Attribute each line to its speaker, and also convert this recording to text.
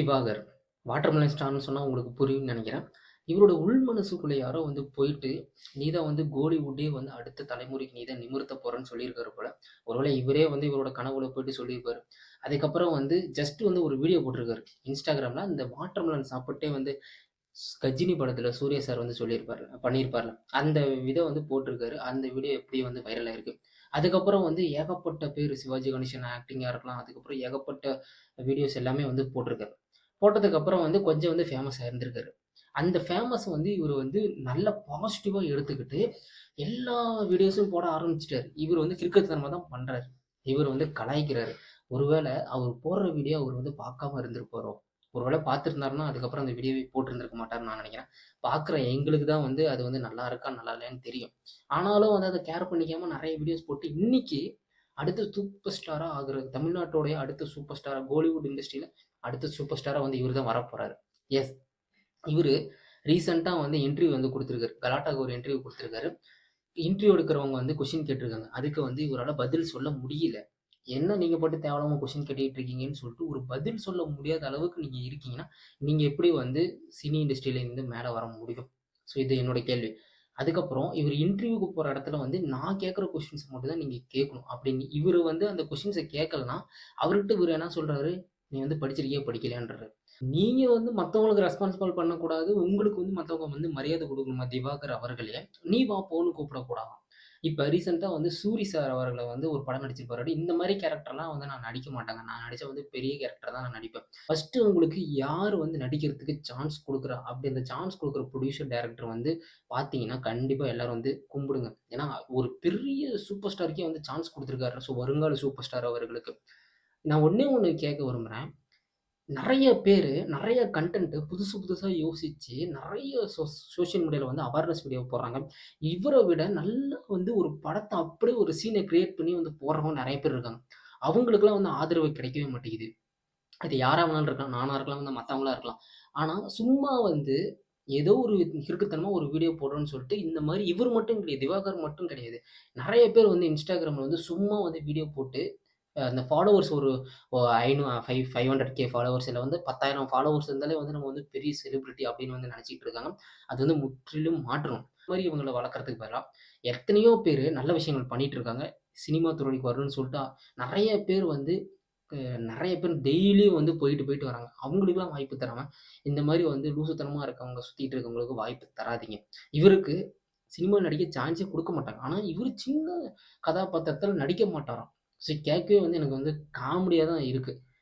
Speaker 1: Diwakar. Watermelon ஸ்டார்ன்னு சொன்னா உங்களுக்கு புரியும்னு நெனைக்கிறேன். இவரோட உள் மனசுக்குள்ள யாரோ வந்து போயிட்டு, "நீ தான் வந்து கோலிவுட்டே வந்து அடுத்த தலைமுறைக்கு நீ தான் நிமிர்த்த போறன்னு" சொல்லியிருக்காரு போல. ஒருவேளை இவரே வந்து இவரோட கனவுல போயிட்டு சொல்லியிருப்பாரு. அதுக்கப்புறம் வந்து ஜஸ்ட் வந்து ஒரு வீடியோ போட்டிருக்காரு. Instagramல இந்த வாட்டர்மெலன் சாப்பிட்டே வந்து கஜினி படத்துல சூர்யா சார் வந்து சொல்லியிருப்பார்ல பண்ணியிருப்பார்ல. அந்த வந்து போட்டிருக்காரு. அந்த வீடியோ எப்படியோ வந்து வைரல் ஆயிருக்கு. அதுக்கப்புறம் வந்து ஏகப்பட்ட பேர் சிவாஜி கணேசன் ஆக்டிங்கா இருக்கலாம். அதுக்கப்புறம் ஏகப்பட்ட வீடியோஸ் எல்லாமே வந்து போட்டிருக்காரு. போட்டதுக்கப்புறம் வந்து கொஞ்சம் வந்து ஃபேமஸா இருந்திருக்காரு. அந்த ஃபேமஸ வந்து இவரு வந்து நல்ல பாசிட்டிவா எடுத்துக்கிட்டு, எல்லா வீடியோஸும் போட ஆரம்பிச்சுட்டாரு. இவரு வந்து கிறுக்குத்தனமா தான் பண்றாரு. இவரு வந்து கலாய்க்கிறாரு. ஒருவேள அவரு போடுற வீடியோ அவரு வந்து பார்க்காம இருந்திருப்பாரோ? ஒருவேள பார்த்திருந்தாருன்னா, அதுக்கப்புறம் அந்த வீடியோவே போட்டிருந்திருக்க மாட்டாருன்னு நான் நெனைக்கிறேன். பார்க்குற எங்களுக்கு தான் வந்து அது வந்து நல்லா இருக்கா, நல்லா இல்லையான்னு தெரியும். ஆனாலும் வந்து அத கேர் பண்ணிக்காம நெறைய வீடியோஸ் போட்டு இன்னைக்கு அடுத்த சூப்பர் ஸ்டாரா ஆகுறது தமிழ்நாட்டோடைய அடுத்த சூப்பர் ஸ்டாரா கோலிவுட் இண்டஸ்ட்ரியில அடுத்த சூப்பர் ஸ்டாரா வந்து இவரு தான் வரப்போறாரு. எஸ். இவரு ரீசென்ட்டா வந்து இன்டர்வியூ வந்து குடுத்திருக்காரு. கலாட்டாக்கு ஒரு இன்டர்வியூ குடுத்திருக்காரு. இன்டர்வியூ எடுக்கிறவங்க வந்து கொஸ்டின் கேட்டிருக்காங்க. அதுக்கு வந்து இவரால பதில் சொல்ல முடியல. என்ன நீங்க பாட்டுக்கு தேவையில்லாம கொஸ்டின் கேட்டுட்டு இருக்கீங்கன்னு சொல்லிட்டு, ஒரு பதில் சொல்ல முடியாத அளவுக்கு நீங்க இருக்கீங்கன்னா, நீங்க எப்படி வந்து சினி இண்டஸ்ட்ரியில இருந்து மேல வர முடியும்? ஸோ இது என்னோட கேள்வி. அதுக்கப்புறம் இவரு இன்டர்வியூக்கு போற இடத்துல வந்து நான் கேட்கிற கொஸ்டின்ஸ் மட்டும் தான் நீங்க கேட்கணும். அப்படின்னு இவரு வந்து அந்த கொஸ்டின்ஸ கேட்கலன்னா, அவர்கிட்ட இவரு என்ன சொல்றாரு? நீ வந்து படிச்சிருக்கியா? படிக்கலையான்றாரு. நீங்க வந்து மத்தவங்களுக்கு ரெஸ்பான்சிபிள் பண்ணக்கூடாது. உங்களுக்கு வந்து மத்தவங்க வந்து மரியாதை குடுக்கணுமா? திவாகர் அவர்களே, நீ வா போன்னு கூப்பிடக்கூடாதாம். இப்ப ரீசென்ட்டா வந்து சூரி சார் அவர்கள வந்து ஒரு படம் நடிச்சிருப்பாரு. இந்த மாரி கேரக்டர்லாம் வந்து நான் நடிக்க மாட்டேங்க. நான் நடிச்சா வந்து பெரிய கேரக்டர் தான் நான் நடிப்பேன். ஃபர்ஸ்ட்டு உங்களுக்கு யார் வந்து நடிக்கிறதுக்கு சான்ஸ் குடுக்குறா? அப்படி அந்த சான்ஸ் குடுக்குற ப்ரொடியூசர், டைரக்டர் வந்து பார்த்தீங்கன்னா, கண்டிப்பா எல்லாரும் வந்து கும்பிடுங்க. ஏன்னா, ஒரு பெரிய சூப்பர் ஸ்டாருக்கே வந்து சான்ஸ் குடுத்துருக்காரு. ஸோ வருங்கால சூப்பர் ஸ்டார் அவர்களுக்கு. நான் ஒண்ணே ஒண்ணு கேட்க விரும்புறேன். நெறைய பேரு, நெறைய கன்டென்ட் புதுசு புதுசா யோசிச்சு, நெறைய சோசியல் மீடியால வந்து அவேர்னஸ் வீடியோ போடுறாங்க. இவர விட நல்லா வந்து ஒரு படத்த அப்படியே ஒரு சீன கிரியேட் பண்ணி வந்து போடுறவங்க நெறைய பேர் இருக்காங்க. அவங்களுக்கெல்லாம் வந்து ஆதரவு கிடைக்கவே மாட்டேங்குது. அது யாரா வேணாலும் இருக்கலாம். நானா இருக்கலாம், வந்து மத்தவங்களா இருக்கலாம். ஆனா, சும்மா வந்து ஏதோ ஒரு கிறுக்குத்தனமா ஒரு வீடியோ போடுறோம்ன்னு சொல்லிட்டு, இந்த மாரி இவரு மட்டும் கிடையாது. திவாகர் மட்டும் கிடையாது. நெறைய பேர் வந்து Instagramல வந்து சும்மா வந்து வீடியோ போட்டு, அந்த ஃபாலோவர்ஸ் ஒரு ஒ ஐநூ 500K ஃபாலோவர்ஸ் இல்ல வந்து 10,000 ஃபாலோவர்ஸ் இருந்தாலே வந்து நம்ம வந்து பெரிய செலிபிரிட்டி அப்படின்னு வந்து நெனச்சுக்கிட்டு இருக்காங்க. அது வந்து முற்றிலும் மாற்றணும். இந்த மாரி இவங்கள வளர்க்கறதுக்கு பதிலா, எத்தனையோ பேரு நல்ல விஷயங்கள் பண்ணிட்டு இருக்காங்க. சினிமா துறைக்கு வரணும்னு சொல்லிட்டு நெறைய பேர் வந்து நெறைய பேர் டெய்லியும் வந்து போயிட்டு, போயிட்டு வராங்க. அவங்களுக்கெல்லாம் வாய்ப்பு தராம, இந்த மாரி வந்து லூசுத்தனமா இருக்கவங்க, சுத்திட்டு இருக்கவங்களுக்கு வாய்ப்பு தராதீங்க. இவருக்கு சினிமா நடிக்க சான்ஸே குடுக்க மாட்டாங்க. ஆனா, இவரு சின்ன கதாபாத்திரத்தில நடிக்க மாட்டாராம். கேட்கவே வந்து எனக்கு வந்து காமெடியா தான் இருக்கு.